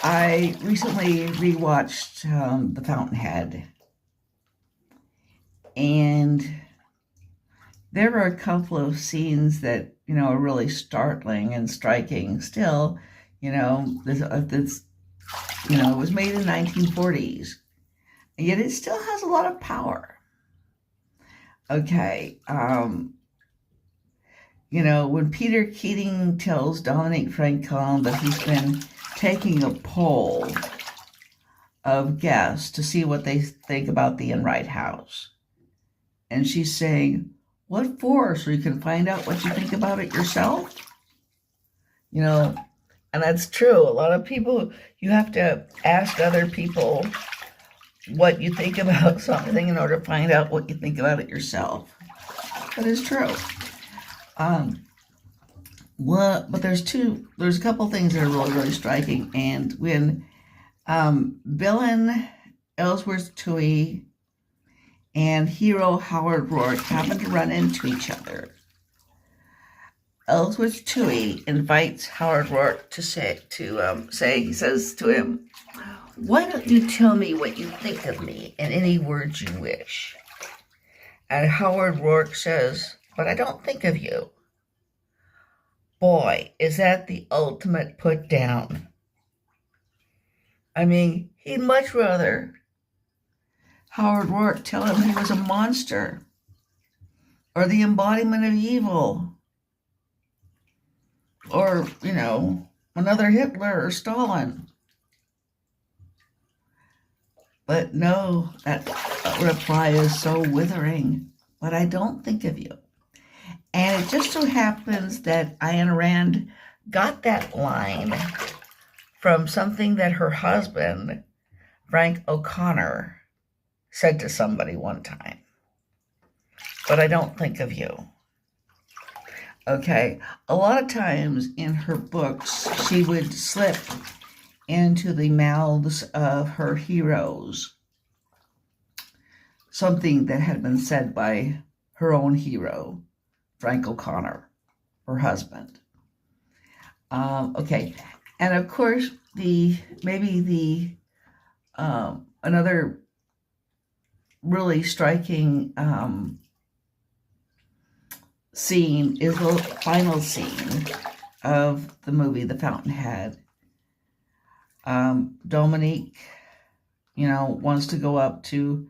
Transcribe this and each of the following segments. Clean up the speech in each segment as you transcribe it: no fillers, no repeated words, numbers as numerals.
I recently rewatched The Fountainhead, and there were a couple of scenes that are really startling and striking. Still, this it was made in the 1940s, and yet it still has a lot of power. Okay, when Peter Keating tells Dominique Franco that he's been taking a poll of guests to see what they think about the Enright House. And she's saying, what for? So you can find out what you think about it yourself? And that's true. A lot of people, you have to ask other people what you think about something in order to find out what you think about it yourself. That is true. But there's a couple things that are really, really striking. And when Bill and Ellsworth Toohey and hero Howard Rourke happen to run into each other, Ellsworth Toohey invites Howard Rourke he says to him, "Why don't you tell me what you think of me in any words you wish?" And Howard Rourke says, "But I don't think of you." Boy, is that the ultimate put down. I mean, he'd much rather Howard Rourke tell him he was a monster or the embodiment of evil or, another Hitler or Stalin. But no, that reply is so withering. But I don't think of you. And it just so happens that Ayn Rand got that line from something that her husband, Frank O'Connor, said to somebody one time. But I don't think of you. Okay, a lot of times in her books, she would slip into the mouths of her heroes something that had been said by her own hero, Frank O'Connor, her husband. Okay, and of course, another really striking scene is the final scene of the movie The Fountainhead. Dominique, wants to go up to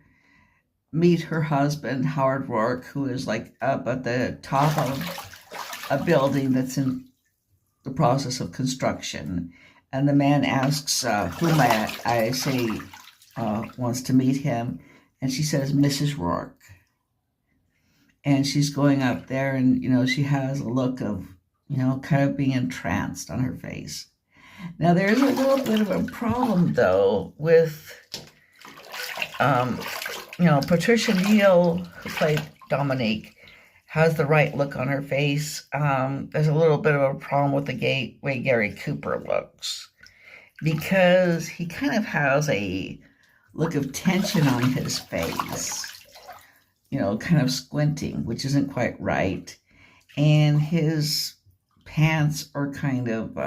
meet her husband, Howard Rourke, who is like up at the top of a building that's in the process of construction. And the man asks who I say wants to meet him. And she says, Mrs. Rourke. And she's going up there and, she has a look of, kind of being entranced on her face. Now, there's a little bit of a problem, though, with, Patricia Neal, who played Dominique, has the right look on her face. There's a little bit of a problem with the way Gary Cooper looks, because he kind of has a look of tension on his face, kind of squinting, which isn't quite right. And his pants are kind of,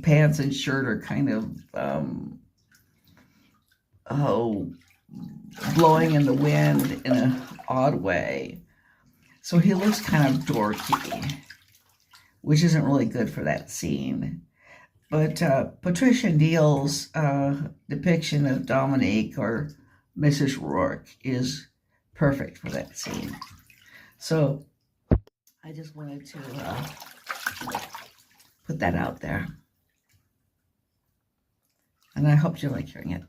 pants and shirt are kind of, blowing in the wind in an odd way. So he looks kind of dorky, which isn't really good for that scene. But Patricia Neal's depiction of Dominique or Mrs. Rourke is perfect for that scene. So I just wanted to put that out there. And I hope you like hearing it.